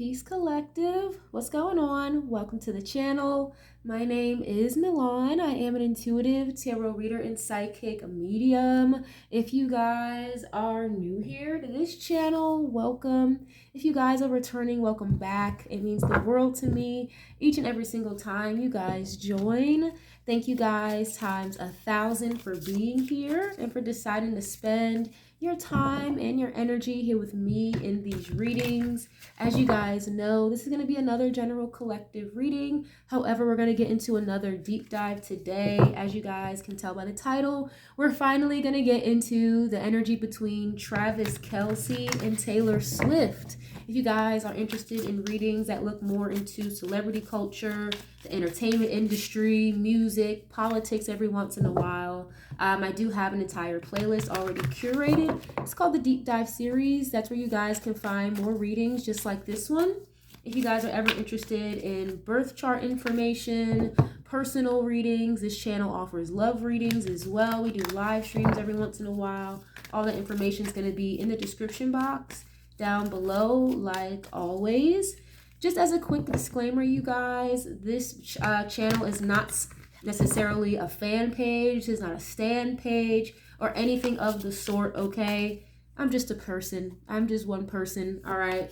Peace Collective. What's going on? Welcome to the channel. My name is Milan. I am an intuitive tarot reader and psychic medium. If you guys are new here to this channel, welcome. If you guys are returning, welcome back. It means the world to me each and every single time you guys join. Thank you guys times 1,000 for being here and for deciding to spend your time and your energy here with me in these readings. As you guys know, this is going to be another general collective reading. However, we're going to get into another deep dive today. As you guys can tell by the title, we're finally going to get into the energy between Travis Kelce and Taylor Swift. If you guys are interested in readings that look more into celebrity culture, the entertainment industry, music, politics every once in a while, I do have an entire playlist already curated. It's called the Deep Dive series. That's where you guys can find more readings just like this one. If you guys are ever interested in birth chart information, personal readings, this channel offers love readings as well. We do live streams every once in a while. All that information is going to be in the description box down below, like always. Just as a quick disclaimer, you guys, this channel is not necessarily a fan page. This is not a stan page or anything of the sort, okay? I'm just a person. I'm just one person, all right?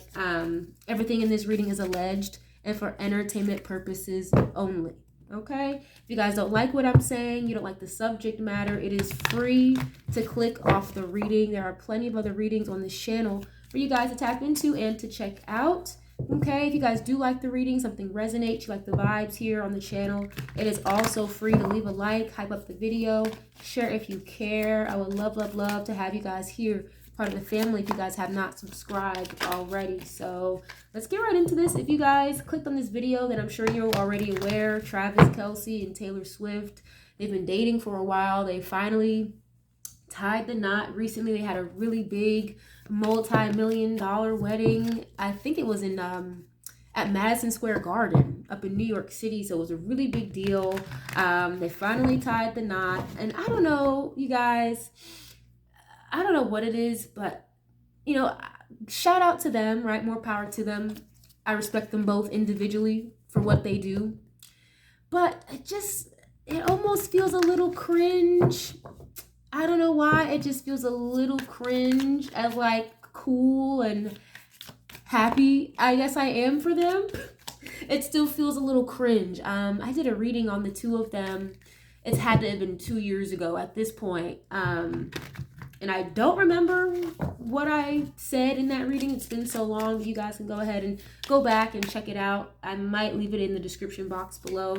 Everything in this reading is alleged and for entertainment purposes only, okay? If you guys don't like what I'm saying, you don't like the subject matter, it is free to click off the reading. There are plenty of other readings on this channel for you guys to tap into and to check out. Okay, if you guys do like the reading, something resonates, you like the vibes here on the channel, it is also free to leave a like, hype up the video, share if you care. I would love, love, love to have you guys here, part of the family, if you guys have not subscribed already. So let's get right into this. If you guys clicked on this video, then I'm sure you're already aware, Travis Kelce and Taylor Swift, they've been dating for a while. They finally tied the knot. Recently, they had a really big multi-million-dollar wedding. I think it was in at Madison Square Garden up in New York City. So it was a really big deal. They finally tied the knot. And I don't know, you guys, I don't know what it is, but, you know, shout out to them, right? More power to them. I respect them both individually for what they do. But it almost feels a little cringe. I don't know why, it just feels a little cringe as like cool and happy I guess I am for them. It still feels a little cringe. I did a reading on the two of them. It's had to have been 2 years ago at this point. And I don't remember what I said in that reading. It's been so long, but you guys can go ahead and go back and check it out. I might leave it in the description box below.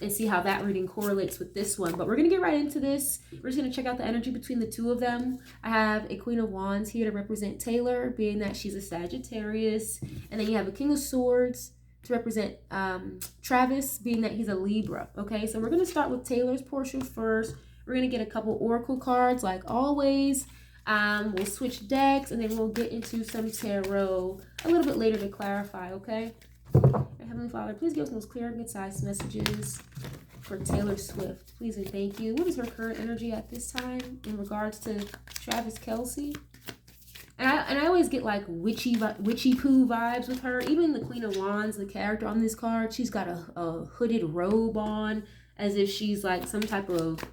And see how that reading correlates with this one. But we're going to get right into this. We're just going to check out the energy between the two of them. I have a Queen of Wands here to represent Taylor, being that she's a Sagittarius. And then you have a King of Swords to represent Travis, being that he's a Libra. Okay, so we're going to start with Taylor's portion first. We're going to get a couple oracle cards like always. We'll switch decks and then we'll get into some tarot a little bit later to clarify, okay? Heavenly Father, please give us those clear and concise messages for Taylor Swift. Please and thank you. What is her current energy at this time in regards to Travis Kelce? And I always get like witchy poo vibes with her. Even the Queen of Wands, the character on this card, she's got a hooded robe on as if she's like some type of,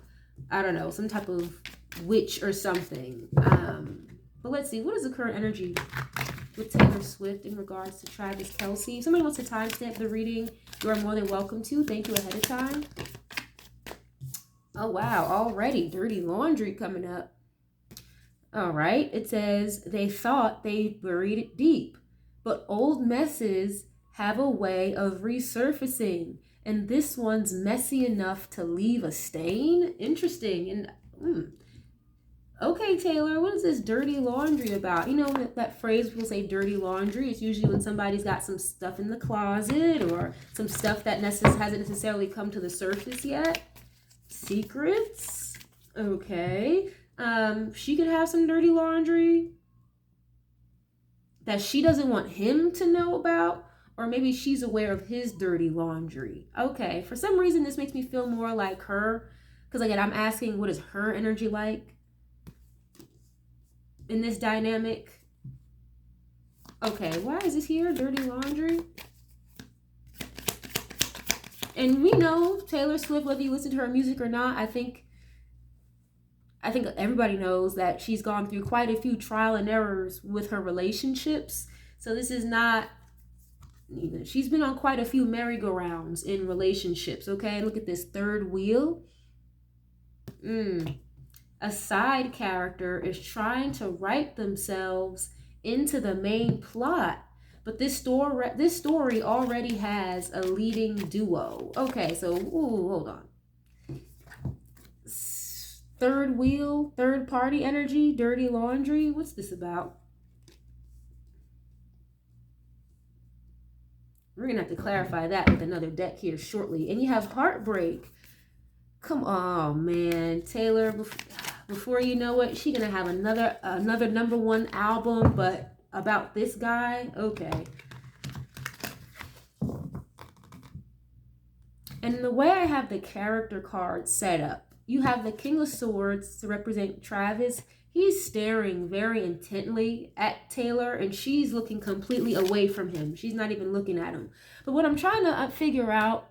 I don't know, some type of witch or something. But let's see, what is the current energy with Taylor Swift in regards to Travis Kelce? If somebody wants to timestamp the reading, you are more than welcome to. Thank you ahead of time. Oh, wow. Already dirty laundry coming up. All right. It says, they thought they buried it deep, but old messes have a way of resurfacing. And this one's messy enough to leave a stain. Interesting. And okay, Taylor, what is this dirty laundry about? You know, that phrase people say dirty laundry. It's usually when somebody's got some stuff in the closet or some stuff that hasn't necessarily come to the surface yet. Secrets. Okay. She could have some dirty laundry that she doesn't want him to know about. Or maybe she's aware of his dirty laundry. Okay. For some reason, this makes me feel more like her. Because again, I'm asking, what is her energy like in this dynamic? Okay, why is this here? Dirty laundry. And we know Taylor Swift, whether you listen to her music or not, I think everybody knows that she's gone through quite a few trial and errors with her relationships. So this is not, she's been on quite a few merry-go-rounds in relationships, okay? Look at this third wheel. A side character is trying to write themselves into the main plot. But this story already has a leading duo. Okay, so, hold on. Third wheel, third party energy, dirty laundry. What's this about? We're going to have to clarify that with another deck here shortly. And you have heartbreak. Come on, man. Taylor, before you know it, she's going to have another #1 album, but about this guy. Okay. And the way I have the character card set up, you have the King of Swords to represent Travis. He's staring very intently at Taylor, and she's looking completely away from him. She's not even looking at him. But what I'm trying to figure out,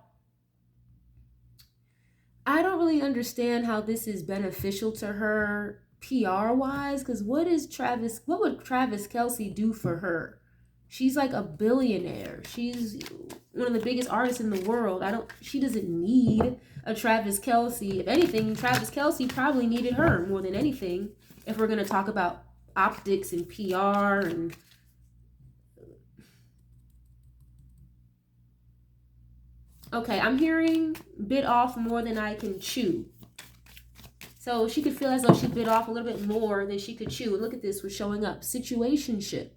I don't really understand how this is beneficial to her PR-wise, because what would Travis Kelce do for her? She's like a billionaire. She's one of the biggest artists in the world. She doesn't need a Travis Kelce. If anything, Travis Kelce probably needed her more than anything. If we're going to talk about optics and PR and... Okay, I'm hearing bit off more than I can chew. So she could feel as though she bit off a little bit more than she could chew. And look at this, was showing up. Situationship.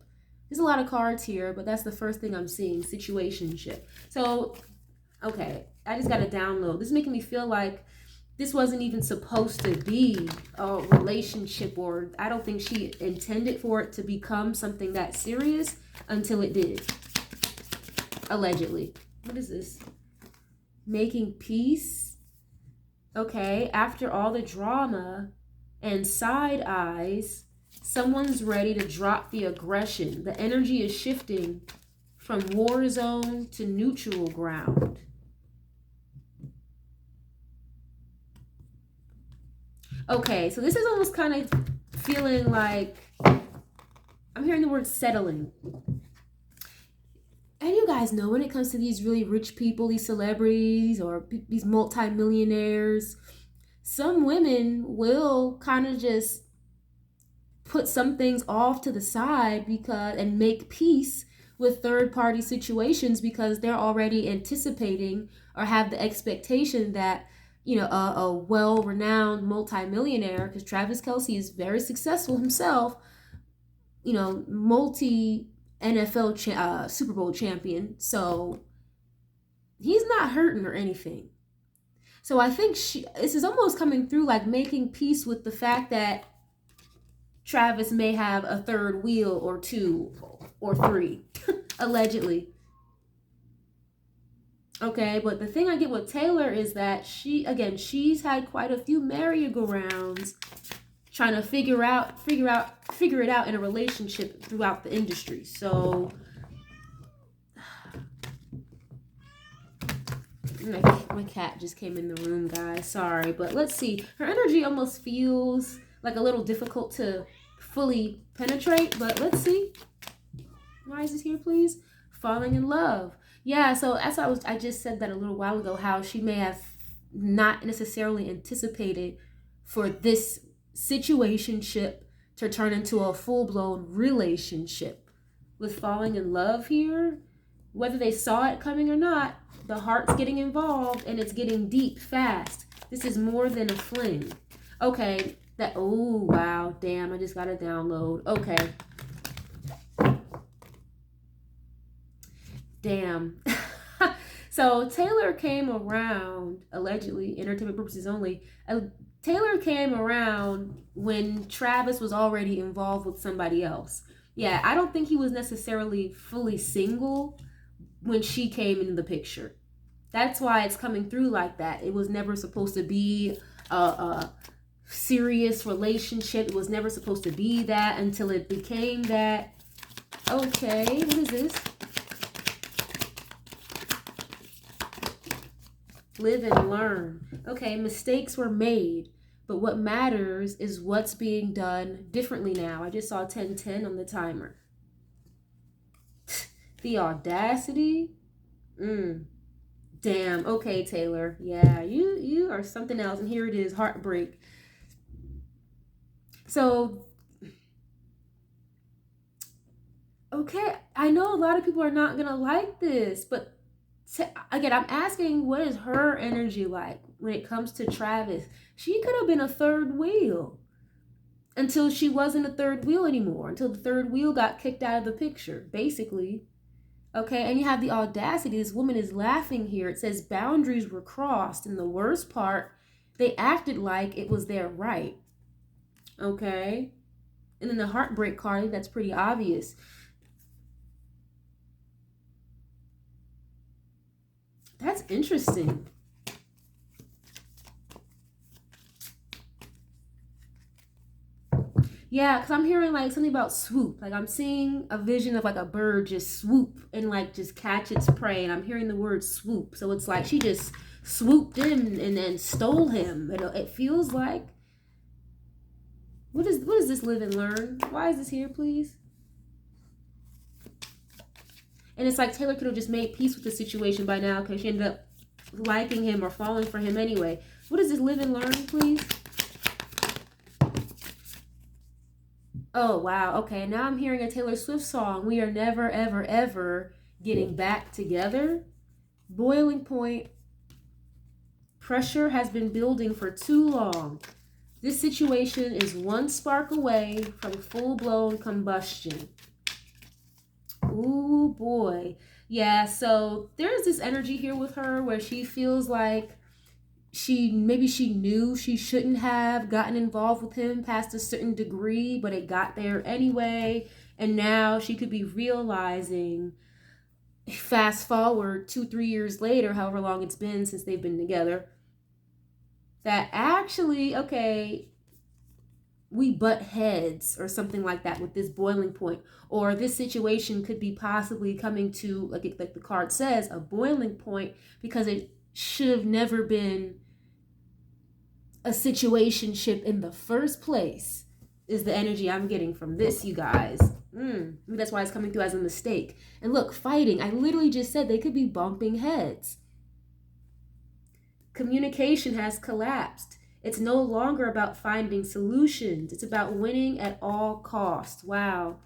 There's a lot of cards here, but that's the first thing I'm seeing. Situationship. So, okay, I just got to download. This is making me feel like this wasn't even supposed to be a relationship, or I don't think she intended for it to become something that serious until it did. Allegedly. What is this? Making peace. Okay, after all the drama and side eyes, someone's ready to drop the aggression. The energy is shifting from war zone to neutral ground. Okay, so this is almost kind of feeling like, I'm hearing the word settling. And you guys know when it comes to these really rich people, these celebrities or these multi-millionaires, some women will kind of just put some things off to the side and make peace with third-party situations because they're already anticipating or have the expectation that, you know, a well-renowned multi-millionaire, because Travis Kelce is very successful himself, you know, NFL Super Bowl champion, so he's not hurting or anything. So I think this is almost coming through like making peace with the fact that Travis may have a third wheel or 2 or 3, allegedly. Okay, but the thing I get with Taylor is that she's had quite a few merry-go-rounds trying to figure it out in a relationship throughout the industry. So my cat just came in the room, guys. Sorry, but let's see. Her energy almost feels like a little difficult to fully penetrate, but let's see. Why is this here, please? Falling in love. Yeah, so I just said that a little while ago, how she may have not necessarily anticipated for this situationship to turn into a full-blown relationship. With falling in love here, whether they saw it coming or not, the heart's getting involved and it's getting deep fast. This is more than a fling. Okay, oh wow, damn, I just got to download. Okay. Damn. So Taylor came around, allegedly, entertainment purposes only. Taylor came around when Travis was already involved with somebody else. Yeah, I don't think he was necessarily fully single when she came into the picture. That's why it's coming through like that. It was never supposed to be a serious relationship. It was never supposed to be that until it became that. Okay, what is this? Live and learn. Okay, mistakes were made, but what matters is what's being done differently now. I just saw 10:10 on the timer. The audacity. Damn. Okay, Taylor. Yeah, you are something else. And here it is, heartbreak. So, okay, I know a lot of people are not gonna like this, but again, I'm asking, what is her energy like when it comes to Travis? She could have been a third wheel until she wasn't a third wheel anymore, until the third wheel got kicked out of the picture, basically. Okay, and you have the audacity. This woman is laughing here. It says boundaries were crossed, and the worst part, they acted like it was their right. Okay, and then the heartbreak card, I think that's pretty obvious. That's interesting. Yeah, because I'm hearing like something about swoop. Like I'm seeing a vision of like a bird just swoop and like just catch its prey. And I'm hearing the word swoop. So it's like she just swooped in and then stole him. It feels like. What is this live and learn? Why is this here, please? And it's like Taylor could have just made peace with the situation by now because she ended up liking him or falling for him anyway. What is this live and learn, please? Oh, wow. Okay, now I'm hearing a Taylor Swift song. We are never, ever, ever getting back together. Boiling point. Pressure has been building for too long. This situation is one spark away from full-blown combustion. Ooh, boy. Yeah, so there's this energy here with her where she feels like maybe she knew she shouldn't have gotten involved with him past a certain degree, but it got there anyway. And now she could be realizing, fast forward 2-3 years later, however long it's been since they've been together, that actually, okay, we butt heads or something like that with this boiling point, or this situation could be possibly coming to, like the card says, a boiling point, because it should have never been a situationship in the first place, is the energy I'm getting from this, you guys. That's why it's coming through as a mistake. And look, fighting, I literally just said they could be bumping heads. Communication has collapsed. It's no longer about finding solutions. It's about winning at all costs. Wow.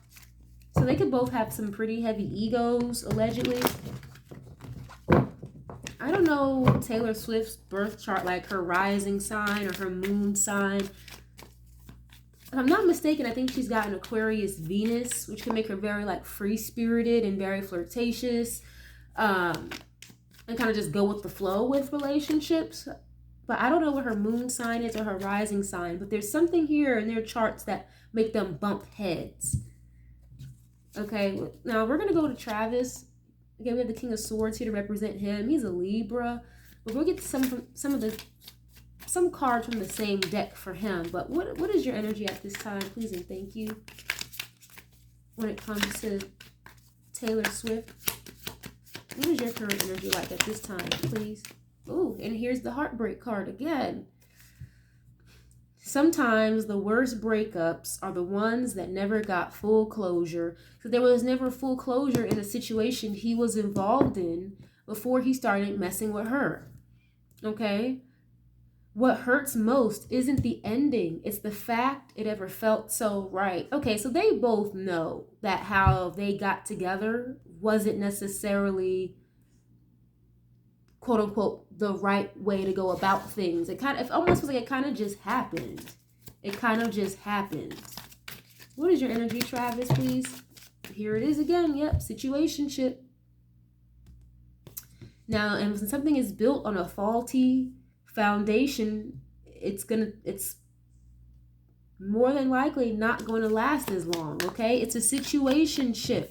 So they could both have some pretty heavy egos, allegedly. I don't know Taylor Swift's birth chart, like her rising sign or her moon sign. If I'm not mistaken, I think she's got an Aquarius Venus, which can make her very like free-spirited and very flirtatious. And kind of just go with the flow with relationships. But I don't know what her moon sign is or her rising sign, but there's something here in their charts that make them bump heads. Okay, now we're going to go to Travis. Again, we have the King of Swords here to represent him. He's a Libra. But we'll get some cards from the same deck for him. But what is your energy at this time, please and thank you, when it comes to Taylor Swift? What is your current energy like at this time, please? Ooh, and here's the heartbreak card again. Sometimes the worst breakups are the ones that never got full closure. So there was never full closure in a situation he was involved in before he started messing with her. Okay? What hurts most isn't the ending. It's the fact it ever felt so right. Okay, so they both know that how they got together wasn't necessarily, quote unquote, the right way to go about things. It almost was like it kind of just happened. It kind of just happened. What is your energy, Travis, please? Here it is again. Yep, situationship. Now, and when something is built on a faulty foundation, it's more than likely not going to last as long. Okay, it's a situationship,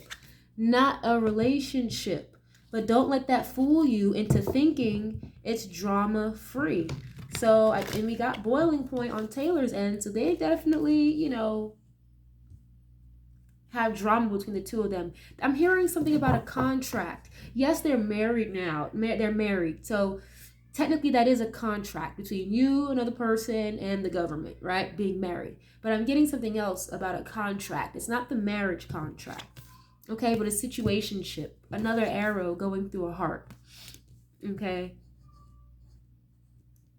not a relationship. But don't let that fool you into thinking it's drama free. So, and we got boiling point on Taylor's end. So they definitely, have drama between the two of them. I'm hearing something about a contract. Yes, they're married now. They're married. So technically that is a contract between you, another person, and the government, right? Being married. But I'm getting something else about a contract. It's not the marriage contract. Okay, but a situationship. Another arrow going through a heart. Okay.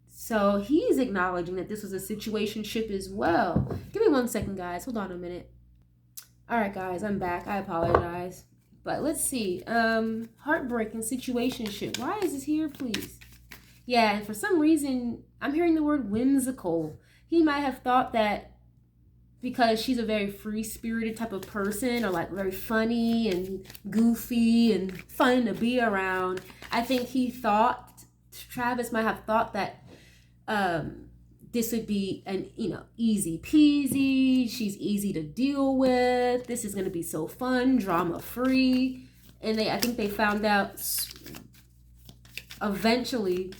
So he's acknowledging that this was a situationship as well. Give me 1 second, guys. Hold on a minute. All right, guys, I'm back. I apologize. But let's see. Heartbreaking situationship. Why is this here, please? Yeah, and for some reason, I'm hearing the word whimsical. He might have thought that because she's a very free-spirited type of person, or like very funny and goofy and fun to be around, I think Travis might have thought that this would be an easy peasy, she's easy to deal with, this is going to be so fun, drama free. And I think they found out eventually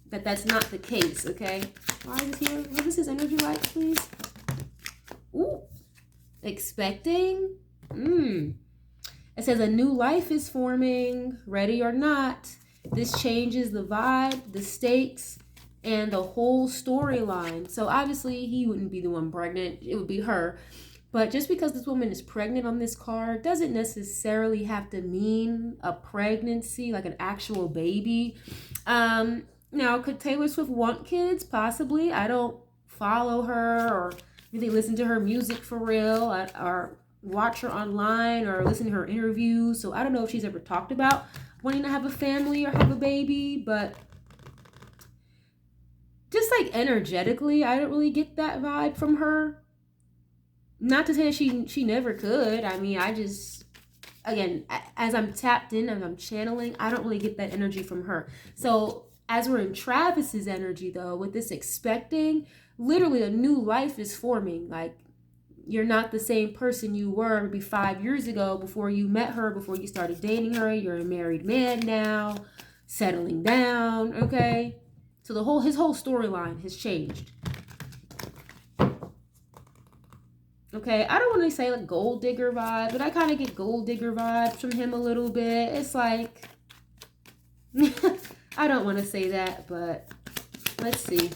that that's not the case. Okay, why is it here? What is his energy like, please? Ooh, expecting. It says a new life is forming, ready or not. This changes the vibe, the stakes, and the whole storyline. So obviously he wouldn't be the one pregnant, it would be her. But just because this woman is pregnant on this card doesn't necessarily have to mean a pregnancy, like an actual baby. Now, could Taylor Swift want kids? Possibly. I don't follow her or really listen to her music for real, or watch her online or listen to her interviews. So I don't know if she's ever talked about wanting to have a family or have a baby, but just like energetically, I don't really get that vibe from her. Not to say that she never could. I mean, again, as I'm tapped in, as I'm channeling, I don't really get that energy from her. So as we're in Travis's energy, though, with this expecting, literally a new life is forming. Like, you're not the same person you were maybe 5 years ago before you met her, before you started dating her. You're a married man now, settling down, okay? So his whole storyline has changed. Okay, I don't want to say like gold digger vibe, but I kind of get gold digger vibes from him a little bit. It's like, I don't want to say that, but let's see.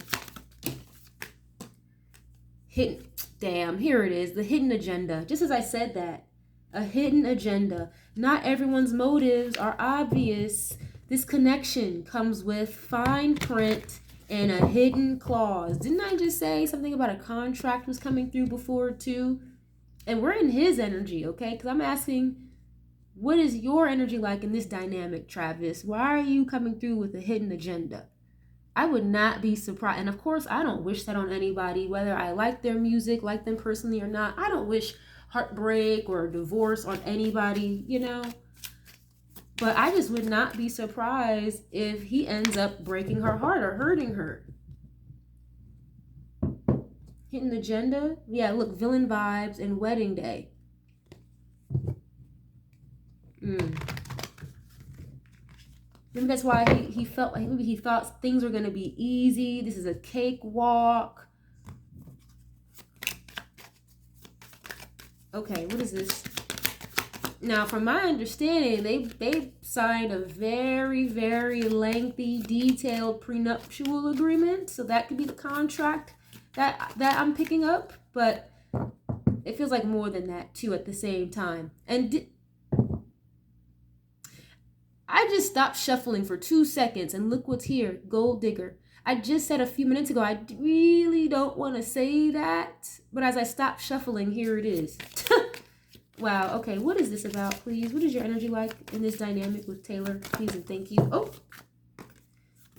Damn, here it is, the hidden agenda. Just as I said that, a hidden agenda. Not everyone's motives are obvious. This connection comes with fine print and a hidden clause. Didn't I just say something about a contract was coming through before too? And we're in his energy, okay? Because I'm asking, what is your energy like in this dynamic, Travis? Why are you coming through with a hidden agenda? I would not be surprised. And of course, I don't wish that on anybody, whether I like their music, like them personally or not. I don't wish heartbreak or divorce on anybody, But I just would not be surprised if he ends up breaking her heart or hurting her. Hidden agenda? Yeah, look, villain vibes and wedding day. Maybe that's why he felt like maybe he thought things were going to be easy. This is a cakewalk. Okay, what is this? Now, from my understanding, they signed a very, very lengthy, detailed prenuptial agreement. So that could be the contract that I'm picking up. But it feels like more than that, too, at the same time. And I just stopped shuffling for 2 seconds, and look what's here. Gold digger. I just said a few minutes ago, I really don't want to say that. But as I stopped shuffling, here it is. Wow, okay, what is this about, please? What is your energy like in this dynamic with Taylor? Please and thank you. Oh,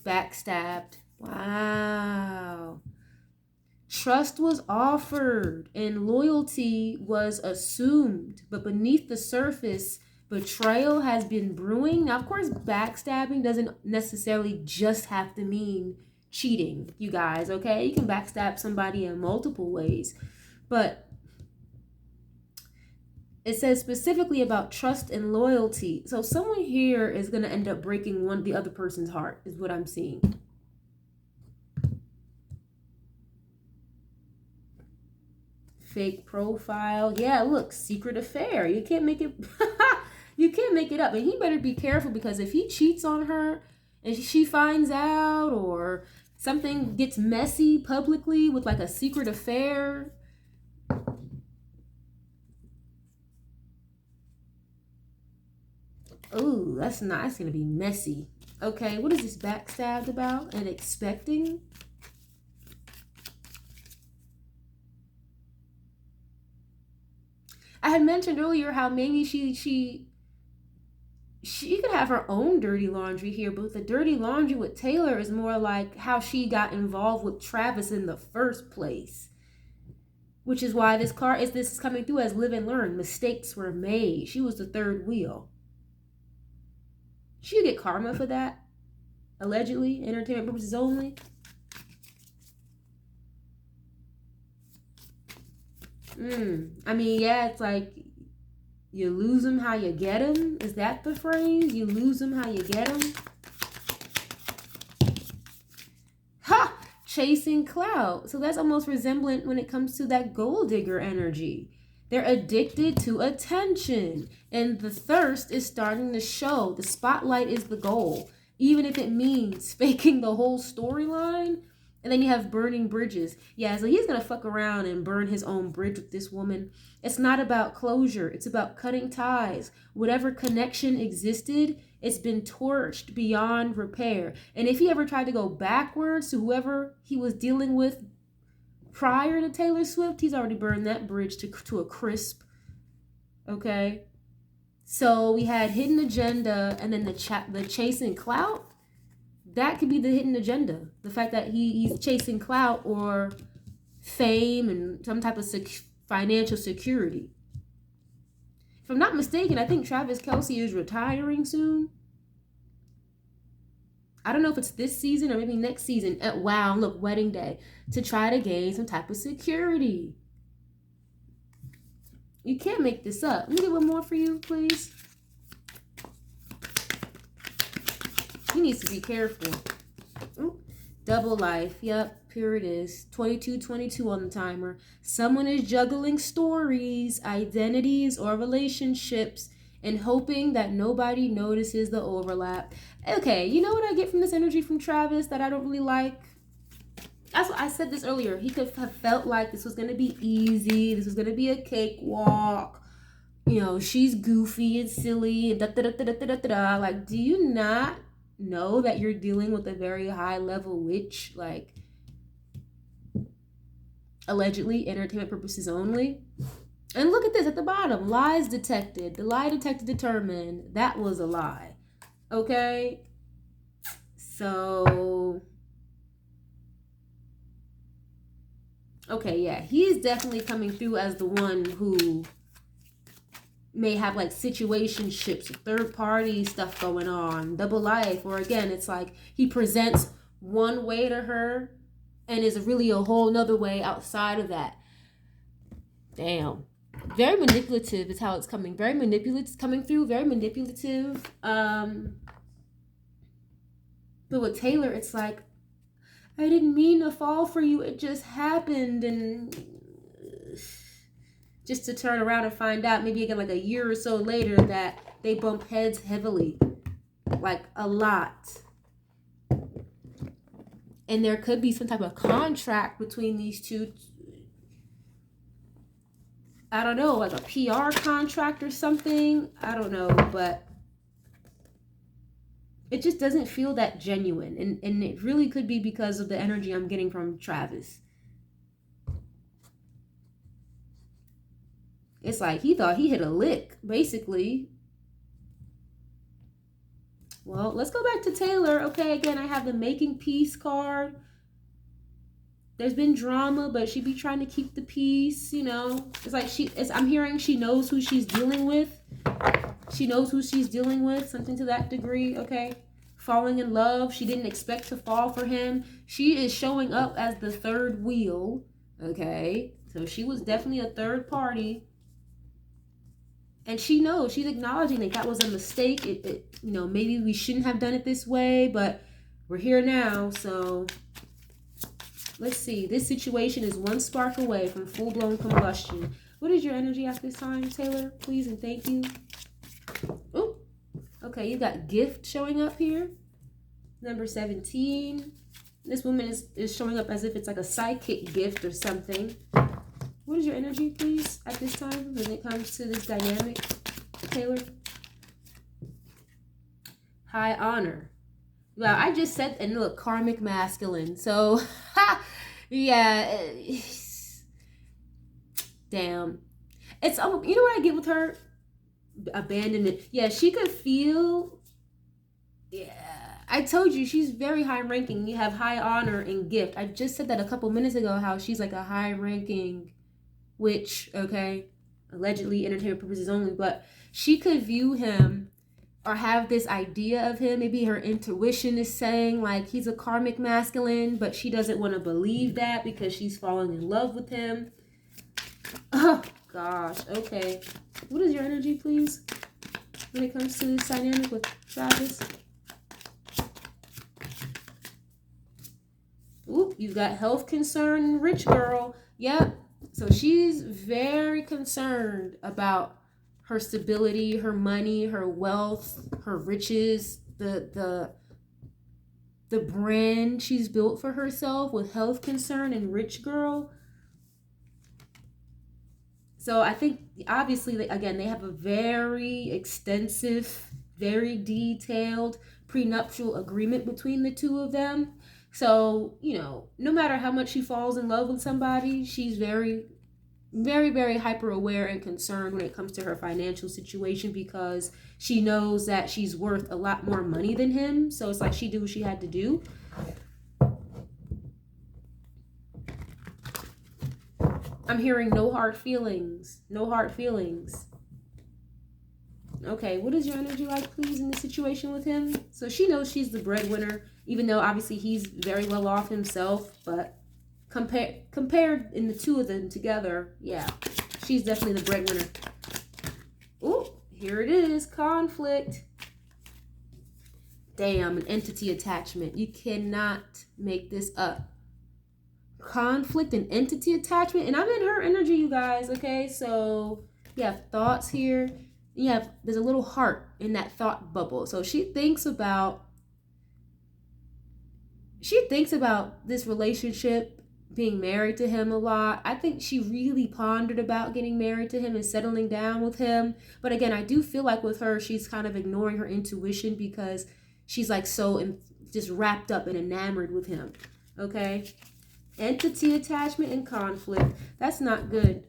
backstabbed. Wow. Trust was offered and loyalty was assumed, but beneath the surface, betrayal has been brewing. Now, of course, backstabbing doesn't necessarily just have to mean cheating, you guys, okay? You can backstab somebody in multiple ways, but it says specifically about trust and loyalty. So someone here is going to end up breaking the other person's heart, is what I'm seeing. fake profile. Yeah, look, secret affair. You can't make it. You can't make it up. And he better be careful, because if he cheats on her and she finds out, or something gets messy publicly with like a secret affair. Ooh, that's not. That's gonna be messy. Okay, what is this backstabbed about and expecting? I had mentioned earlier how maybe she could have her own dirty laundry here, but the dirty laundry with Taylor is more like how she got involved with Travis in the first place. Which is why this is coming through as live and learn. Mistakes were made. She was the third wheel. She'll get karma for that. Allegedly, entertainment purposes only. I mean, yeah, it's like you lose them how you get them. Is that the phrase? You lose them how you get them? Ha! Chasing clout. So that's almost resemblant when it comes to that gold digger energy. They're addicted to attention, and the thirst is starting to show. The spotlight is the goal, even if it means faking the whole storyline. And then you have burning bridges. Yeah, so he's going to fuck around and burn his own bridge with this woman. It's not about closure. It's about cutting ties. Whatever connection existed, it's been torched beyond repair. And if he ever tried to go backwards to whoever he was dealing with prior to Taylor Swift, he's already burned that bridge to a crisp. Okay? So we had hidden agenda, and then the chasing clout. That could be the hidden agenda. The fact that he's chasing clout or fame and some type of financial security. If I'm not mistaken, I think Travis Kelce is retiring soon. I don't know if it's this season or maybe next season. Wow, look, wedding day. To try to gain some type of security. You can't make this up. Let me get one more for you, please. He needs to be careful. Ooh, double life. Yep, here it is. 2222 on the timer. Someone is juggling stories, identities, or relationships and hoping that nobody notices the overlap. Okay, you know what I get from this energy from Travis that I don't really like? That's what I said this earlier. He could have felt like this was going to be easy. This was going to be a cakewalk. You know, she's goofy and silly and da-da-da-da-da-da-da. Like, do you not know that you're dealing with a very high level witch, like allegedly entertainment purposes only? And look at this at the bottom. Lies detected. The lie detected determined that was a lie. Okay? So okay, yeah, he's definitely coming through as the one who may have like situationships, third party stuff going on, double life, or again, it's like he presents one way to her and is really a whole nother way outside of that. Damn. Very manipulative is how it's coming. Very manipulative, coming through, very manipulative. But with Taylor, it's like, I didn't mean to fall for you. It just happened. And just to turn around and find out maybe again like a year or so later that they bump heads heavily, like a lot. And there could be some type of contract between these two. I don't know, like a PR contract or something. I don't know, but it just doesn't feel that genuine. And it really could be because of the energy I'm getting from Travis. It's like he thought he hit a lick, basically. Well, let's go back to Taylor. Okay, again, I have the making peace card. There's been drama, but she be trying to keep the peace, you know. It's like I'm hearing she knows who she's dealing with. She knows who she's dealing with, something to that degree, okay? Falling in love. She didn't expect to fall for him. She is showing up as the third wheel, okay? So she was definitely a third party. And she knows, she's acknowledging that was a mistake. It you know, maybe we shouldn't have done it this way, but we're here now, so Let's see. This situation is one spark away from full-blown combustion. What is your energy at this time, Taylor? Please and thank you. Oh, okay. You got gift showing up here. Number 17. This woman is showing up as if it's like a psychic gift or something. What is your energy, please, at this time when it comes to this dynamic, Taylor? High honor. Well, I just said, and look, karmic masculine. So, yeah. Damn. It's, you know what I get with her? Abandonment. Yeah, she could feel, yeah. I told you, she's very high ranking. You have high honor and gift. I just said that a couple minutes ago, how she's like a high ranking witch, okay? Allegedly, entertainment purposes only. But she could view him or have this idea of him. Maybe her intuition is saying like he's a karmic masculine, but she doesn't want to believe that because she's falling in love with him. Oh, gosh. Okay. What is your energy, please, when it comes to this dynamic with Travis? Ooh, you've got health concern, rich girl. Yep. So she's very concerned about her stability, her money, her wealth, her riches, the brand she's built for herself with health concern and rich girl. So I think obviously, again, they have a very extensive, very detailed prenuptial agreement between the two of them. So, you know, no matter how much she falls in love with somebody, she's very, very, very hyper aware and concerned when it comes to her financial situation because she knows that she's worth a lot more money than him. So it's like she did what she had to do. I'm hearing no hard feelings. No hard feelings. Okay, what is your energy like, please, in this situation with him? So she knows she's the breadwinner, even though obviously he's very well off himself. But compared in the two of them together, yeah, she's definitely the breadwinner. Oh, here it is, conflict. Damn, an entity attachment. You cannot make this up. Conflict and entity attachment, and I'm in her energy, you guys. Okay, so you have thoughts here. There's a little heart in that thought bubble. So she thinks about this relationship, being married to him a lot. I think she really pondered about getting married to him and settling down with him. But again, I do feel like with her, she's kind of ignoring her intuition because she's like so just wrapped up and enamored with him. Okay. Entity attachment and conflict. That's not good.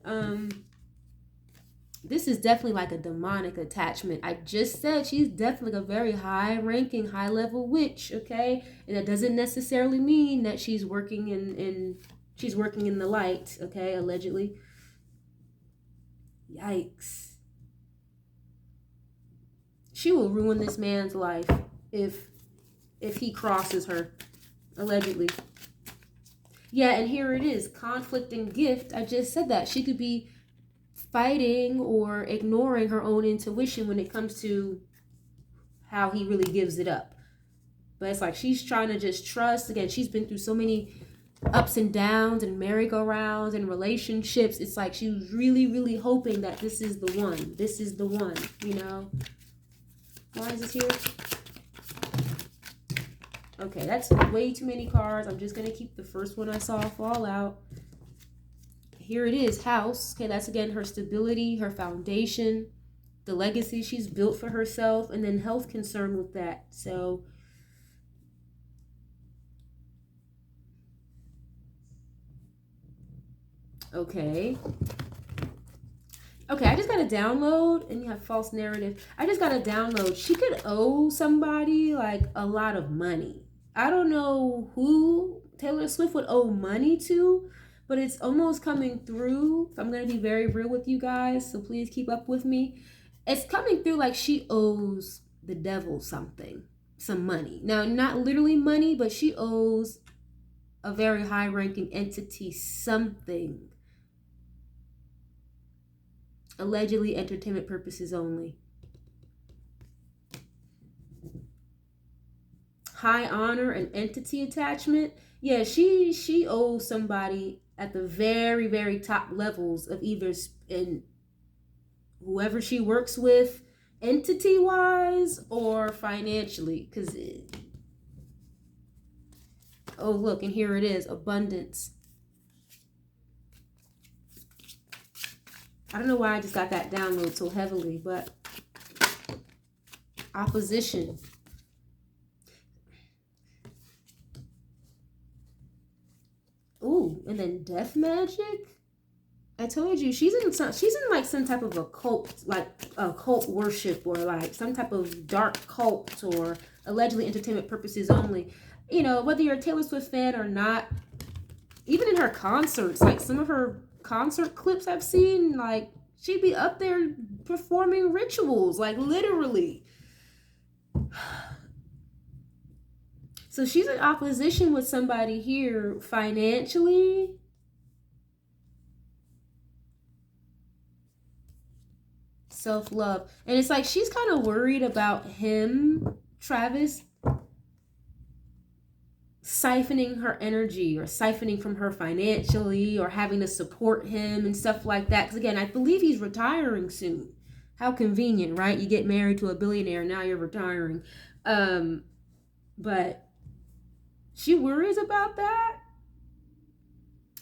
This is definitely like a demonic attachment. I just said she's definitely a very high-ranking, high-level witch, okay? And that doesn't necessarily mean that she's working in the light, okay? Allegedly. Yikes. She will ruin this man's life if he crosses her, allegedly. Yeah, and here it is, conflict and gift. I just said that. She could be fighting or ignoring her own intuition when it comes to how he really gives it up. But it's like she's trying to just trust. Again, she's been through so many ups and downs and merry-go-rounds and relationships. It's like she was really, really hoping that this is the one. This is the one, you know? Why is this here? Okay, that's way too many cards. I'm just going to keep the first one I saw fall out. Here it is, house. Okay, that's again her stability, her foundation, the legacy she's built for herself, and then health concern with that. So, okay. Okay, I just got a download, and you have false narrative. I just got a download. She could owe somebody like a lot of money. I don't know who Taylor Swift would owe money to, but it's almost coming through. I'm going to be very real with you guys, so please keep up with me. It's coming through like she owes the devil something, some money. Now, not literally money, but she owes a very high-ranking entity something. Allegedly entertainment purposes only. high honor and entity attachment. Yeah, she owes somebody at the very, very top levels of either in whoever she works with, entity wise or financially. Because, oh, look, and here it is, abundance. I don't know why I just got that download so heavily, but opposition. Ooh, and then death magic. I told you she's in like some type of a cult, like a cult worship, or like some type of dark cult, or allegedly entertainment purposes only. You know, whether you're a Taylor Swift fan or not, even in her concerts, like some of her concert clips I've seen, like she'd be up there performing rituals, like literally. So she's in opposition with somebody here financially. Self-love. And it's like she's kind of worried about him, Travis, siphoning her energy or siphoning from her financially or having to support him and stuff like that. Because again, I believe he's retiring soon. How convenient, right? You get married to a billionaire, now you're retiring. But she worries about that.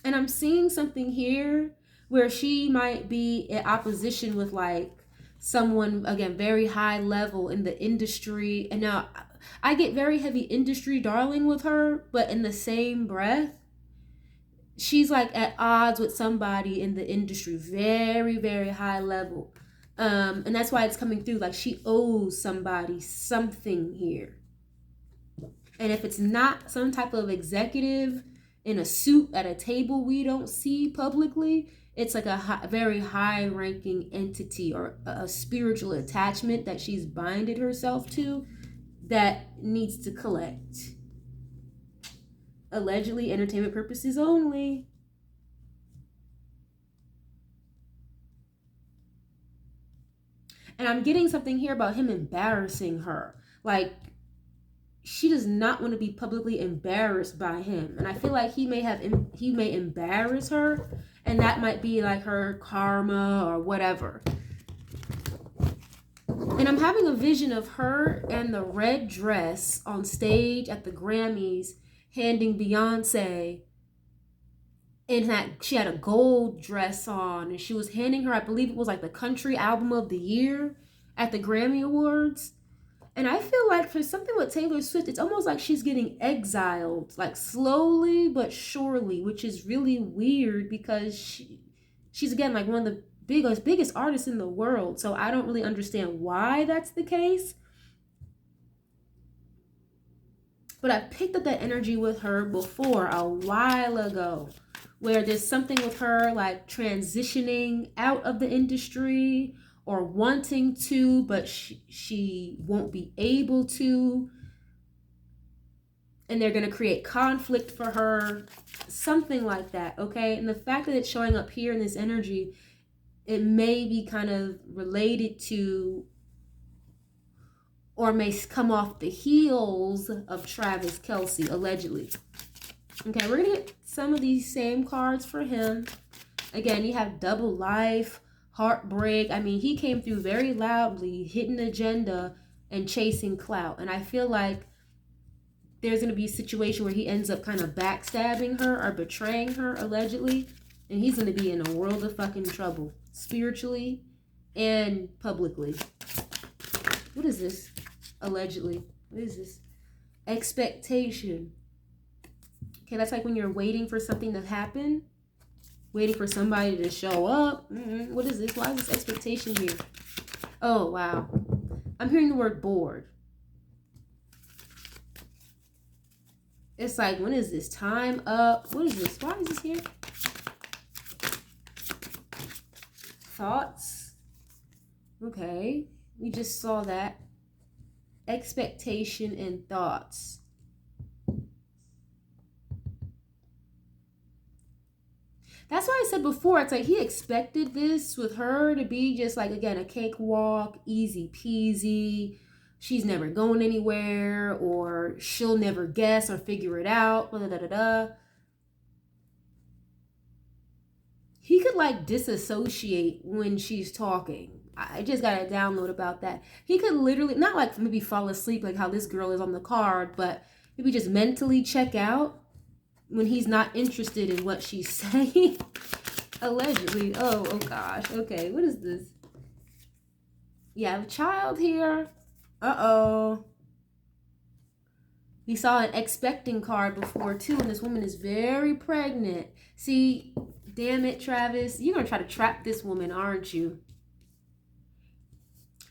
And I'm seeing something here where she might be in opposition with like someone, again, very high level in the industry. And now I get very heavy industry darling with her, but in the same breath, she's like at odds with somebody in the industry, very, very high level. And that's why it's coming through like she owes somebody something here. And if it's not some type of executive in a suit at a table we don't see publicly, it's like a very high-ranking entity or a spiritual attachment that she's binded herself to that needs to collect. Allegedly, entertainment purposes only. And I'm getting something here about him embarrassing her. Like, she does not want to be publicly embarrassed by him. And I feel like he may embarrass her, and that might be like her karma or whatever. And I'm having a vision of her and the red dress on stage at the Grammys handing Beyonce, and that she had a gold dress on, and she was handing her, I believe it was like the country album of the year at the Grammy Awards. And I feel like for something with Taylor Swift, it's almost like she's getting exiled, like slowly but surely, which is really weird because she's again like one of the biggest artists in the world. So I don't really understand why that's the case. But I picked up that energy with her before a while ago, where there's something with her like transitioning out of the industry or wanting to, but she won't be able to. And they're going to create conflict for her. Something like that, okay? And the fact that it's showing up here in this energy, it may be kind of related to or may come off the heels of Travis Kelce, allegedly. Okay, we're going to get some of these same cards for him. Again, you have double life, heartbreak. I mean, he came through very loudly, hitting agenda and chasing clout. And I feel like there's going to be a situation where he ends up kind of backstabbing her or betraying her, allegedly. And he's going to be in a world of fucking trouble, spiritually and publicly. What is this? Allegedly. What is this? Expectation. Okay, that's like when you're waiting for something to happen. Waiting for somebody to show up. What is this? Why is this expectation here? Oh, wow. I'm hearing the word bored. It's like, when is this? Time up. What is this? Why is this here? Thoughts. Okay. We just saw that. Expectation and thoughts. That's why I said before, it's like he expected this with her to be just like, again, a cakewalk, easy peasy. she's never going anywhere, or she'll never guess or figure it out. Blah, blah, blah, blah. He could like disassociate when she's talking. I just got a download about that. He could literally, not like maybe fall asleep like how this girl is on the card, but maybe just mentally check out when he's not interested in what she's saying. Allegedly. Oh gosh. Okay, what is this? Yeah, a child here. Uh-oh. We saw an expecting card before too, and this woman is very pregnant. See, damn it, Travis. You're going to try to trap this woman, aren't you?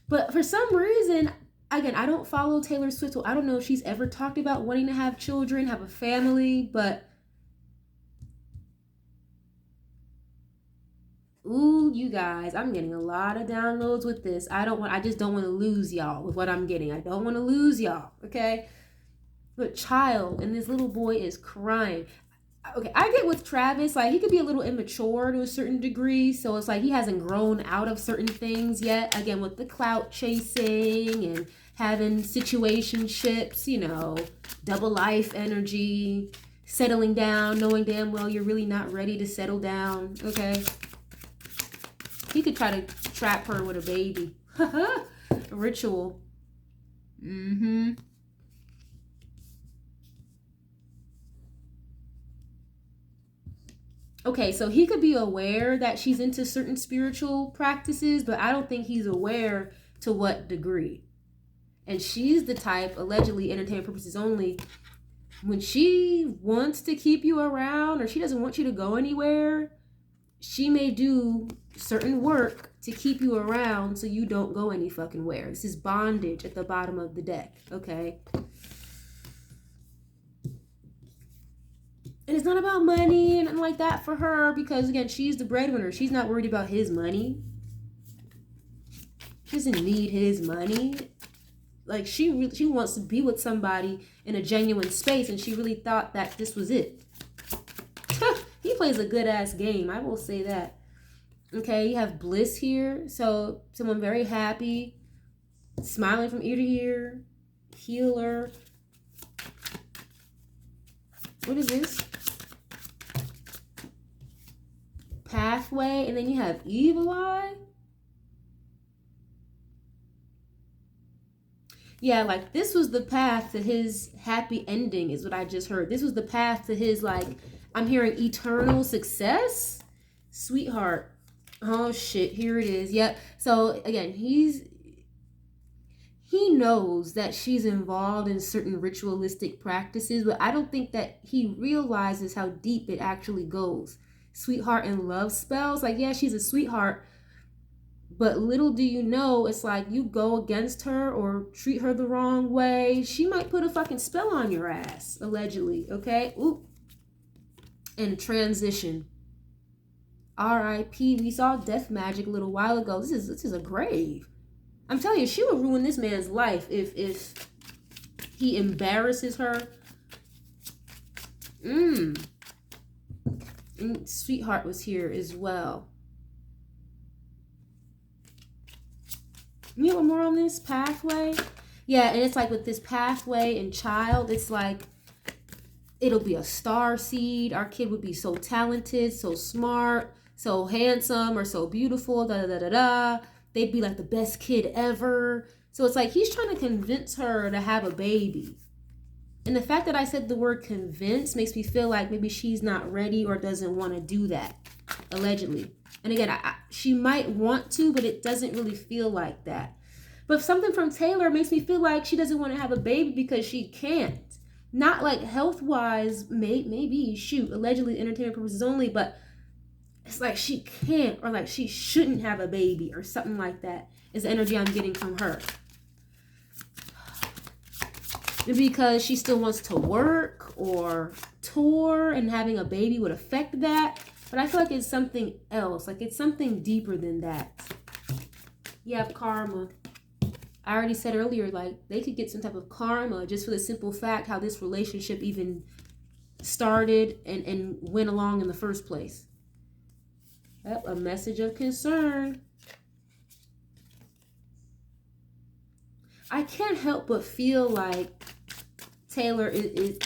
But for some reason, again, I don't follow Taylor Swift, so I don't know if she's ever talked about wanting to have children, have a family, but ooh, you guys, I'm getting a lot of downloads with this. I just don't want to lose y'all with what I'm getting. I don't want to lose y'all, okay? But child, and this little boy is crying. Okay, I get with Travis, like he could be a little immature to a certain degree, so it's like he hasn't grown out of certain things yet. Again, with the clout chasing and having situationships, you know, double life energy, settling down, knowing damn well you're really not ready to settle down, okay? He could try to trap her with a baby. A ritual. Okay, so he could be aware that she's into certain spiritual practices, but I don't think he's aware to what degree. And she's the type, allegedly entertainment purposes only, when she wants to keep you around or she doesn't want you to go anywhere, she may do certain work to keep you around so you don't go any fucking where. This is bondage at the bottom of the deck, okay? And it's not about money and nothing like that for her because, again, she's the breadwinner. She's not worried about his money. She doesn't need his money. Like, she wants to be with somebody in a genuine space, and she really thought that this was it. He plays a good-ass game, I will say that. Okay, you have bliss here. So, someone very happy, smiling from ear to ear, healer. What is this? Pathway, and then you have evil eye. Yeah, like this was the path to his happy ending is what I just heard. This was the path to his, like, I'm hearing eternal success. Sweetheart. Oh shit, here it is. Yep. So again, he knows that she's involved in certain ritualistic practices, but I don't think that he realizes how deep it actually goes. Sweetheart and love spells. Like, yeah, she's a sweetheart, but little do you know, it's like you go against her or treat her the wrong way, she might put a fucking spell on your ass, allegedly, okay? Ooh. And transition. R.I.P. We saw death magic a little while ago. This is a grave. I'm telling you, she would ruin this man's life if he embarrasses her. And sweetheart was here as well. You know more on this pathway? Yeah, and it's like with this pathway and child, it's like it'll be a star seed. Our kid would be so talented, so smart, so handsome, or so beautiful, da da da da da. They'd be like the best kid ever. So it's like he's trying to convince her to have a baby. And the fact that I said the word convince makes me feel like maybe she's not ready or doesn't want to do that, allegedly. And again, she might want to, but it doesn't really feel like that. But something from Taylor makes me feel like she doesn't want to have a baby because she can't. Not like health-wise, maybe, shoot, allegedly entertainment purposes only, but it's like she can't, or like she shouldn't have a baby or something like that is the energy I'm getting from her. Because she still wants to work or tour and having a baby would affect that. But I feel like it's something else. Like it's something deeper than that. You have karma. I already said earlier, like they could get some type of karma just for the simple fact how this relationship even started and went along in the first place. Yep, a message of concern. I can't help but feel like Taylor is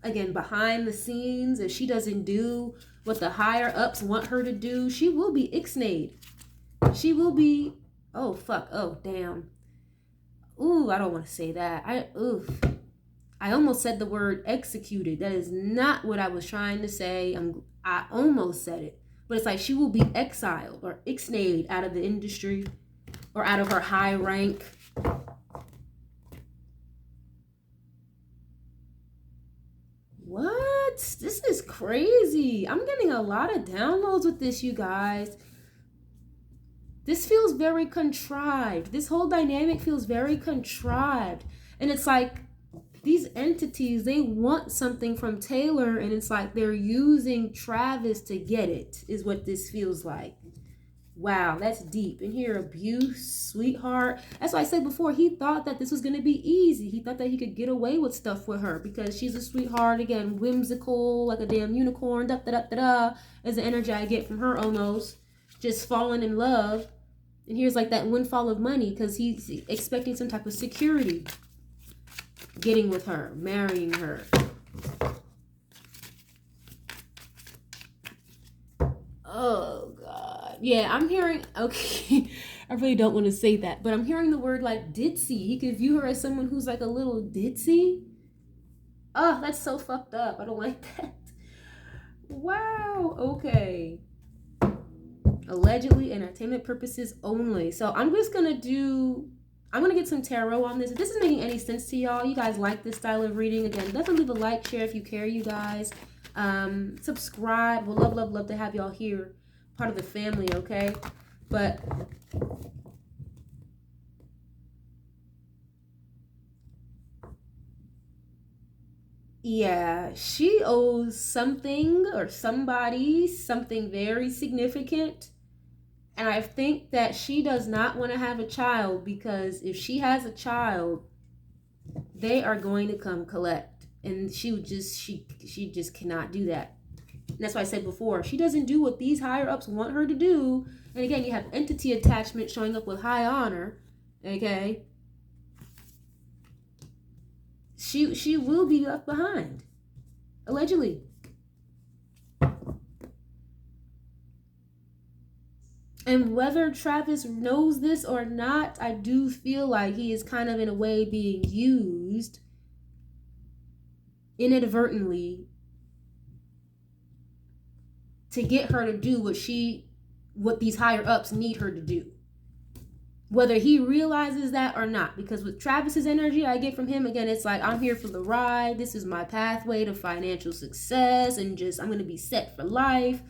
again, behind the scenes. If she doesn't do what the higher ups want her to do, she will be ixnayed. She will be, oh, fuck, oh, damn. Ooh, I don't want to say that. I almost said the word executed. That is not what I was trying to say. I almost said it. But it's like she will be exiled or ixnayed out of the industry or out of her high rank. What? This is crazy. I'm getting a lot of downloads with this, you guys. This feels very contrived. This whole dynamic feels very contrived. And it's like these entities, they want something from Taylor, and it's like they're using Travis to get it, is what this feels like. Wow, that's deep. And here, abuse, sweetheart. That's why I said before, he thought that this was going to be easy. He thought that he could get away with stuff with her because she's a sweetheart, again, whimsical, like a damn unicorn, da-da-da-da-da, is the energy I get from her almost. Just falling in love. And here's like that windfall of money because he's expecting some type of security. Getting with her, marrying her. Oh, God. Yeah, I'm hearing, okay, I really don't want to say that, but I'm hearing the word like ditzy. He could view her as someone who's like a little ditzy. Oh, that's so fucked up. I don't like that. Wow, okay. Allegedly entertainment purposes only. So I'm just going to get some tarot on this. If this is making any sense to y'all, you guys like this style of reading, again, definitely leave a like, share if you care, you guys. Subscribe. We'll love to have y'all here, part of the family, okay? But yeah, she owes something or somebody something very significant. And I think that she does not want to have a child because if she has a child, they are going to come collect. And she just cannot do that. And that's why I said before, she doesn't do what these higher ups want her to do. And again, you have entity attachment showing up with high honor. Okay? She will be left behind. Allegedly. And whether Travis knows this or not, I do feel like he is kind of in a way being used inadvertently to get her to do what these higher ups need her to do. Whether he realizes that or not. Because with Travis's energy I get from him, again, it's like, I'm here for the ride. This is my pathway to financial success and I'm going to be set for life.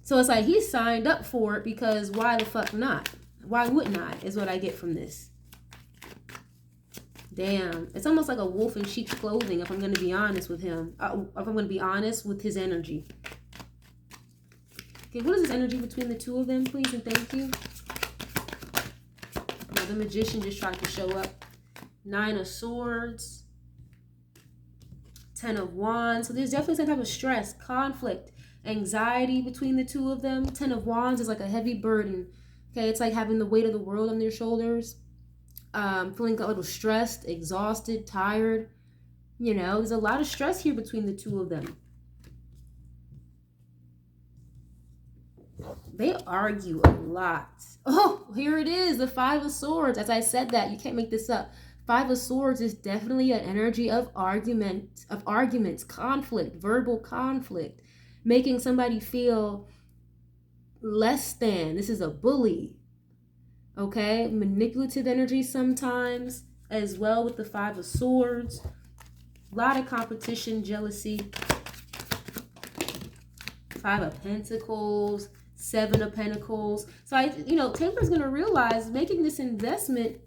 So it's like he signed up for it because why the fuck not? Why wouldn't I? Is what I get from this. Damn. It's almost like a wolf in sheep's clothing if I'm going to be honest with him. If I'm going to be honest with his energy. Okay, what is this energy between the two of them, please and thank you? Now, the Magician just tried to show up. 9 of Swords. 10 of Wands. So there's definitely some type of stress, conflict, anxiety between the two of them. 10 of Wands is like a heavy burden. Okay, it's like having the weight of the world on their shoulders. Feeling a little stressed, exhausted, tired. You know, there's a lot of stress here between the two of them. They argue a lot. Oh, here it is, the 5 of Swords. As I said that, you can't make this up. 5 of Swords is definitely an energy of arguments, conflict, verbal conflict. Making somebody feel less than. This is a bully. Okay? Manipulative energy sometimes as well with the 5 of Swords. A lot of competition, jealousy. 5 of Pentacles, 7 of Pentacles. So, Taylor's going to realize making this investment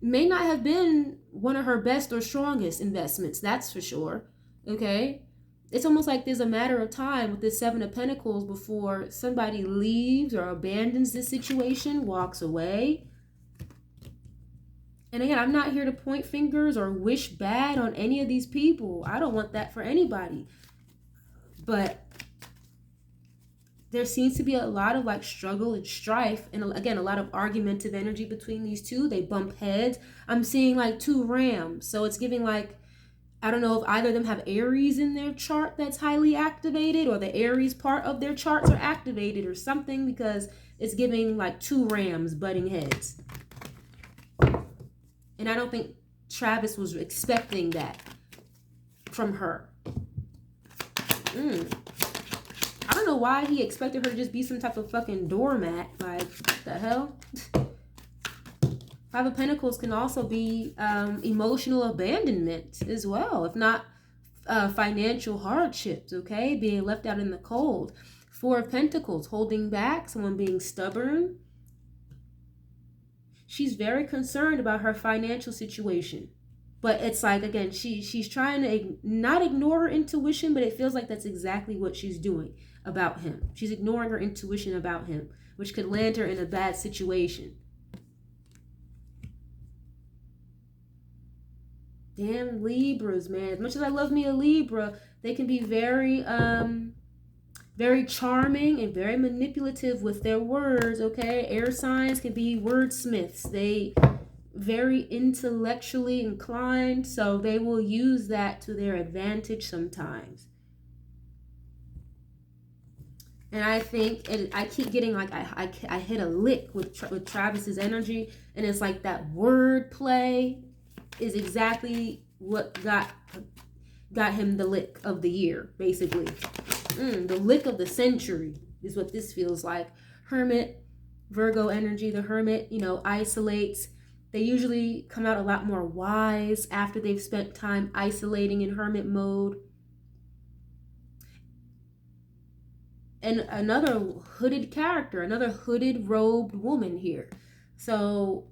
may not have been one of her best or strongest investments. That's for sure. Okay? It's almost like there's a matter of time with this 7 of Pentacles before somebody leaves or abandons this situation, walks away. And again, I'm not here to point fingers or wish bad on any of these people. I don't want that for anybody. But there seems to be a lot of like struggle and strife, and again a lot of argumentative energy between these two. They bump heads. I'm seeing like two rams, so it's giving like, I don't know if either of them have Aries in their chart that's highly activated, or the Aries part of their charts are activated or something, because it's giving like two rams butting heads. And I don't think Travis was expecting that from her. I don't know why he expected her to just be some type of fucking doormat. Like, what the hell? Five of Pentacles can also be emotional abandonment as well, if not financial hardships, okay? Being left out in the cold. Four of Pentacles, holding back, someone being stubborn. She's very concerned about her financial situation. But it's like, again, she's trying to not ignore her intuition, but it feels like that's exactly what she's doing about him. She's ignoring her intuition about him, which could land her in a bad situation. Damn Libras, man. As much as I love me a Libra, they can be very, very charming and very manipulative with their words, okay? Air signs can be wordsmiths. They very intellectually inclined, so they will use that to their advantage sometimes. And I think, and I keep getting like, I hit a lick with Travis's energy, and it's like that word play is exactly what got him the lick of the year, basically. The lick of the century is what this feels like. Hermit, Virgo energy. The Hermit, you know, isolates. They usually come out a lot more wise after they've spent time isolating in hermit mode. And another hooded character, another hooded robed woman here. So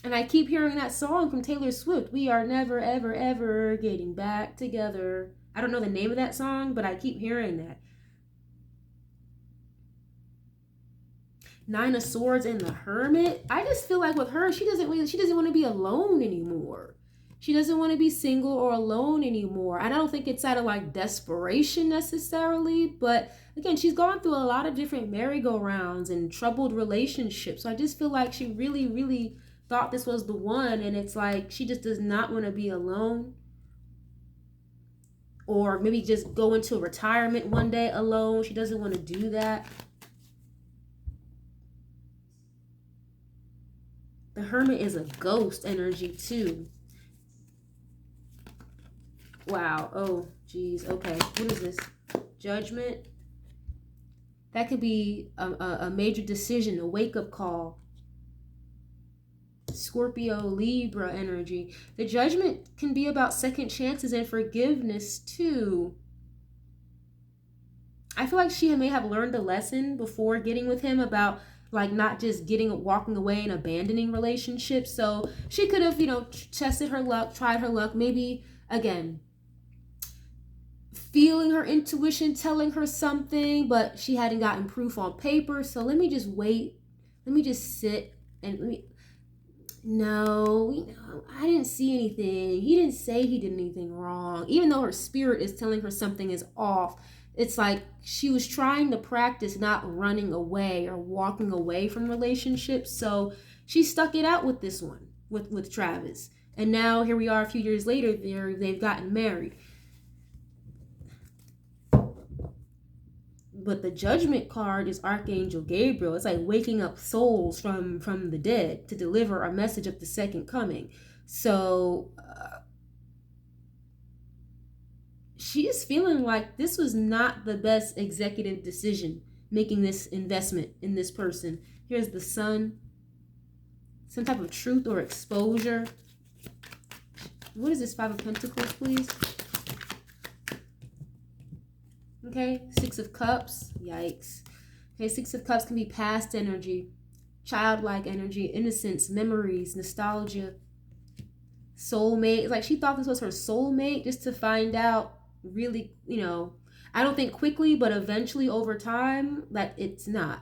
and I keep hearing that song from Taylor Swift, We Are Never Ever Ever Getting Back Together. I don't know the name of that song, but I keep hearing that. Nine of Swords and the Hermit. I just feel like with her, she doesn't want to be alone anymore. She doesn't want to be single or alone anymore. And I don't think it's out of like desperation necessarily, but again, she's gone through a lot of different merry-go-rounds and troubled relationships. So I just feel like she really, really thought this was the one, and it's like she just does not want to be alone. Or maybe just go into retirement one day alone. She doesn't want to do that. The Hermit is a ghost energy too. Wow. Oh, geez. Okay. What is this? Judgment. That could be a major decision, a wake-up call. Scorpio, Libra energy. The Judgment can be about second chances and forgiveness too. I feel like she may have learned a lesson before getting with him about like not just walking away and abandoning relationships. So she could have, you know, tested her luck, tried her luck, maybe again feeling her intuition telling her something, but she hadn't gotten proof on paper. So let me just wait. Let me just sit and no, I didn't see anything. He didn't say he did anything wrong. Even though her spirit is telling her something is off, it's like she was trying to practice not running away or walking away from relationships. So she stuck it out with this one, with Travis. And now here we are a few years later, they've gotten married. But the Judgment card is Archangel Gabriel. It's like waking up souls from the dead to deliver a message of the second coming. So she is feeling like this was not the best executive decision, making this investment in this person. Here's the Sun. Some type of truth or exposure. What is this? Five of Pentacles, please. Okay, Six of Cups. Yikes. Okay, Six of Cups can be past energy, childlike energy, innocence, memories, nostalgia, soulmate. It's like she thought this was her soulmate just to find out really, you know, I don't think quickly, but eventually over time that it's not.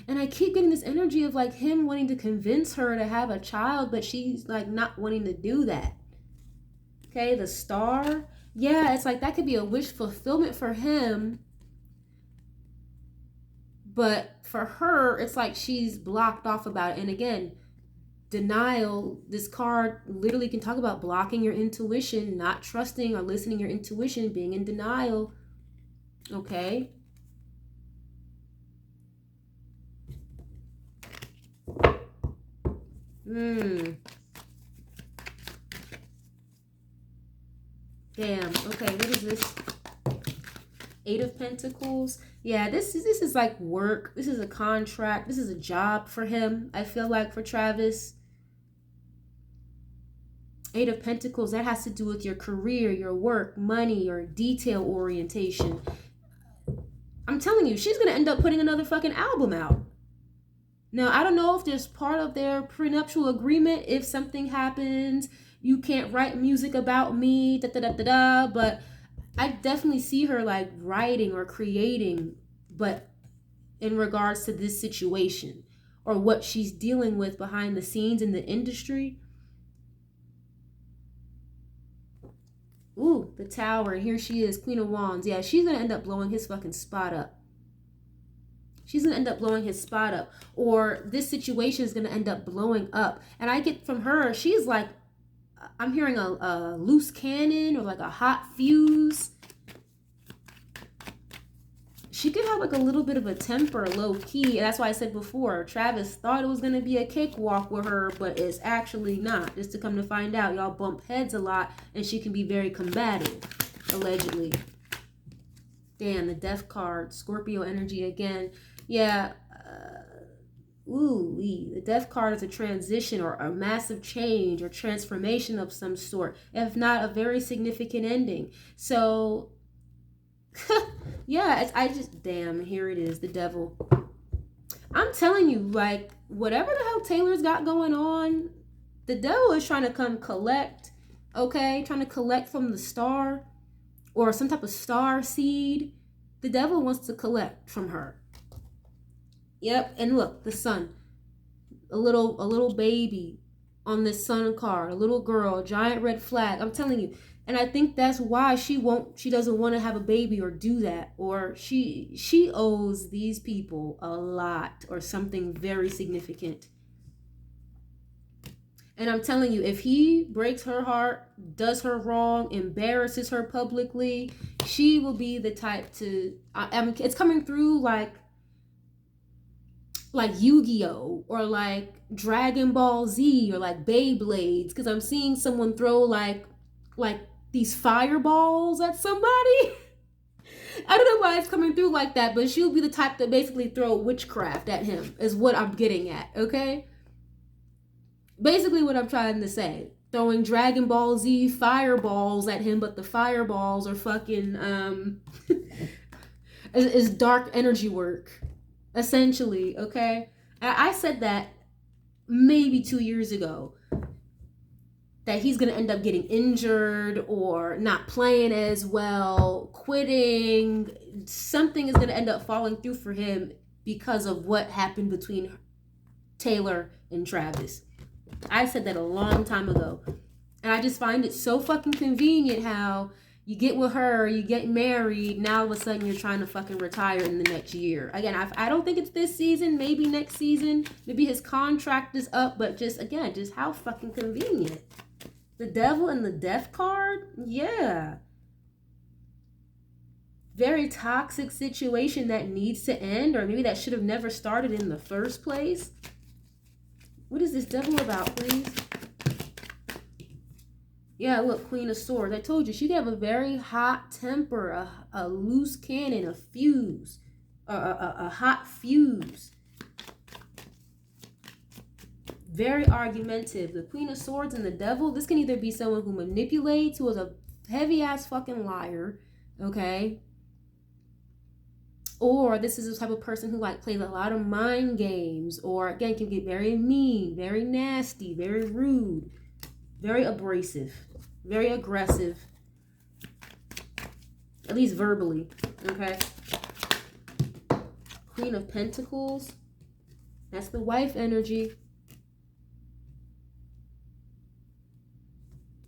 And I keep getting this energy of like him wanting to convince her to have a child, but she's like not wanting to do that. Okay, the Star. Yeah, it's like that could be a wish fulfillment for him. But for her, it's like she's blocked off about it. And again, denial, this card literally can talk about blocking your intuition, not trusting or listening your intuition, being in denial. Okay. Damn. Okay, what is this? 8 of Pentacles. Yeah, this is like work. This is a contract. This is a job for him, I feel like, for Travis. 8 of Pentacles, that has to do with your career, your work, money, your detail orientation. I'm telling you, she's going to end up putting another fucking album out. Now, I don't know if there's part of their prenuptial agreement, if something happens, you can't write music about me, but I definitely see her like writing or creating, but in regards to this situation or what she's dealing with behind the scenes in the industry. Ooh, the Tower, and here she is, Queen of Wands. Yeah, she's going to end up blowing his fucking spot up. She's going to end up blowing his spot up. Or this situation is going to end up blowing up. And I get from her, she's like, I'm hearing a loose cannon or like a hot fuse. She could have like a little bit of a temper, low key. And that's why I said before, Travis thought it was going to be a cakewalk with her, but it's actually not. Just to come to find out, y'all bump heads a lot and she can be very combative, allegedly. Damn, the Death card, Scorpio energy again. Yeah. The Death card is a transition or a massive change or transformation of some sort, if not a very significant ending. So, yeah, damn, here it is, the Devil. I'm telling you, like, whatever the hell Taylor's got going on, the Devil is trying to come collect, okay? Trying to collect from the star or some type of star seed. The Devil wants to collect from her. Yep, and look, the Sun. A little baby on this Sun card, a little girl, a giant red flag. I'm telling you. And I think that's why she doesn't want to have a baby or do that. Or she owes these people a lot or something very significant. And I'm telling you, if he breaks her heart, does her wrong, embarrasses her publicly, she will be the type to, it's coming through like Yu-Gi-Oh! Or like Dragon Ball Z or like Beyblades. Because I'm seeing someone throw like these fireballs at somebody. I don't know why it's coming through like that, but she'll be the type to basically throw witchcraft at him, is what I'm getting at, okay? Basically what I'm trying to say. Throwing Dragon Ball Z fireballs at him, but the fireballs are fucking, is dark energy work, essentially, okay? I said that maybe 2 years ago, that he's going to end up getting injured or not playing as well, quitting. Something is going to end up falling through for him because of what happened between Taylor and Travis. I said that a long time ago. And I just find it so fucking convenient how you get with her, you get married, now all of a sudden you're trying to fucking retire in the next year. Again, I don't think it's this season, maybe next season. Maybe his contract is up, but just how fucking convenient. The Devil and the Death card? Yeah. Very toxic situation that needs to end, or maybe that should have never started in the first place. What is this Devil about, please? Yeah, look, Queen of Swords. I told you, she could have a very hot temper, a loose cannon, a fuse, a hot fuse. Very argumentative. The Queen of Swords and the Devil, this can either be someone who manipulates, who is a heavy-ass fucking liar, okay? Or this is the type of person who like plays a lot of mind games, or again, can get very mean, very nasty, very rude, very abrasive, very aggressive, at least verbally, okay? Queen of Pentacles. That's the wife energy.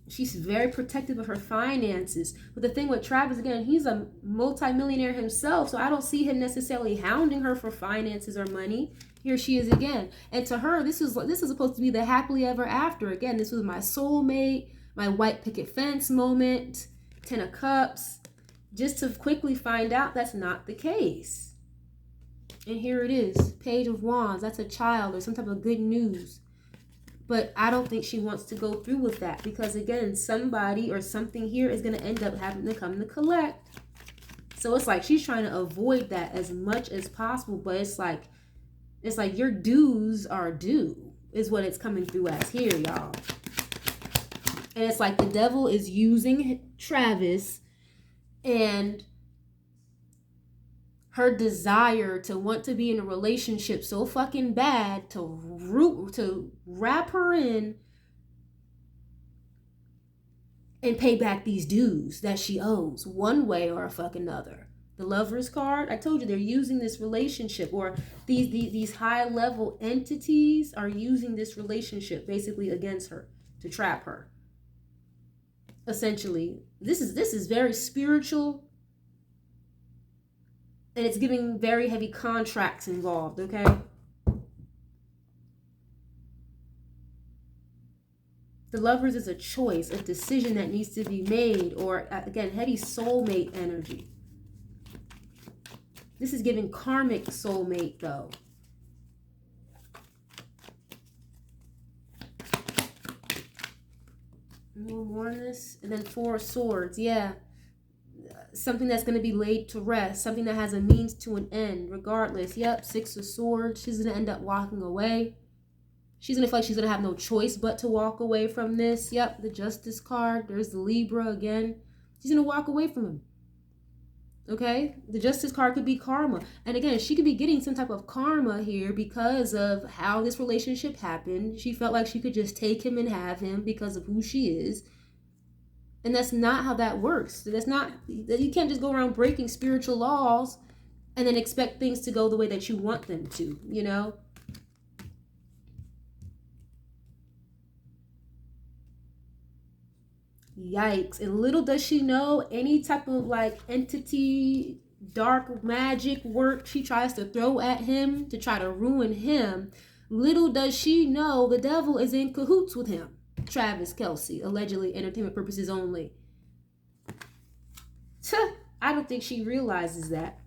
She's very protective of her finances. But the thing with Travis, again, he's a multimillionaire himself, so I don't see him necessarily hounding her for finances or money. Here she is again. And to her, this is supposed to be the happily ever after. Again, this was my soulmate, my white picket fence moment, 10 of Cups. Just to quickly find out that's not the case. And here it is, Page of Wands. That's a child or some type of good news. But I don't think she wants to go through with that because, again, somebody or something here is going to end up having to come to collect. So it's like she's trying to avoid that as much as possible. But it's like your dues are due is what it's coming through as here, y'all. And it's like the devil is using Travis and her desire to want to be in a relationship so fucking bad to wrap her in and pay back these dues that she owes one way or a fucking another. The Lover's card, I told you they're using this relationship, or these high level entities are using this relationship basically against her to trap her. Essentially, this is very spiritual. And it's giving very heavy contracts involved, okay? The Lovers is a choice, a decision that needs to be made, or again, heavy soulmate energy. This is giving karmic soulmate, though. A little more on this. And then 4 of Swords, yeah. Something that's going to be laid to rest, something that has a means to an end, regardless. Yep, 6 of Swords. She's going to end up walking away. She's going to feel like she's going to have no choice but to walk away from this. Yep, the Justice card. There's the Libra again. She's going to walk away from him. Okay? The Justice card could be karma. And again, she could be getting some type of karma here because of how this relationship happened. She felt like she could just take him and have him because of who she is. And that's not how that works. That's not, you can't just go around breaking spiritual laws and then expect things to go the way that you want them to, you know? Yikes. And little does she know, any type of like entity, dark magic work she tries to throw at him to try to ruin him, little does she know the devil is in cahoots with him. Travis Kelce, allegedly entertainment purposes only. I don't think she realizes that.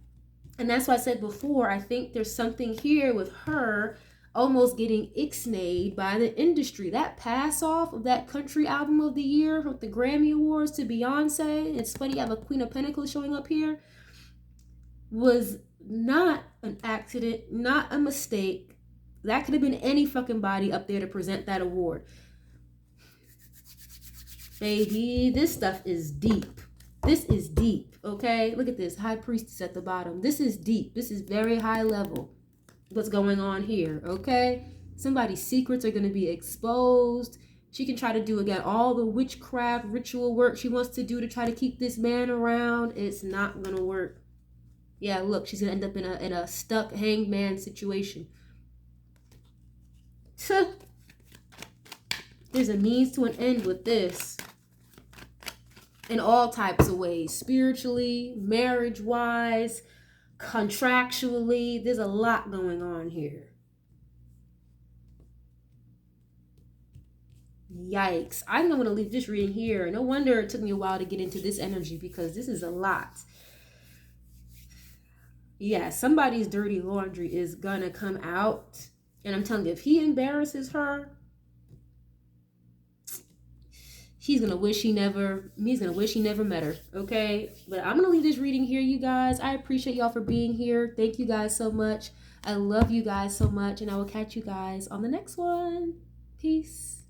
And that's why I said before, I think there's something here with her almost getting ixnayed by the industry. That pass off of that country album of the year with the Grammy Awards to Beyonce, it's funny you have a Queen of Pentacles showing up here, was not an accident, not a mistake. That could have been any fucking body up there to present that award. Baby, this stuff is deep. This is deep, okay? Look at this. High Priestess at the bottom. This is deep. This is very high level. What's going on here, okay? Somebody's secrets are going to be exposed. She can try to do, again, all the witchcraft ritual work she wants to do to try to keep this man around. It's not going to work. Yeah, look, she's going to end up in a stuck hangman situation. There's a means to an end with this. In all types of ways. Spiritually, marriage-wise, contractually. There's a lot going on here. Yikes. I think I'm going to leave this reading here. No wonder it took me a while to get into this energy because this is a lot. Yeah, somebody's dirty laundry is going to come out. And I'm telling you, if he embarrasses her, he's gonna wish he never met her, okay? But I'm gonna leave this reading here, you guys. I appreciate y'all for being here. Thank you guys so much. I love you guys so much, and I will catch you guys on the next one. Peace.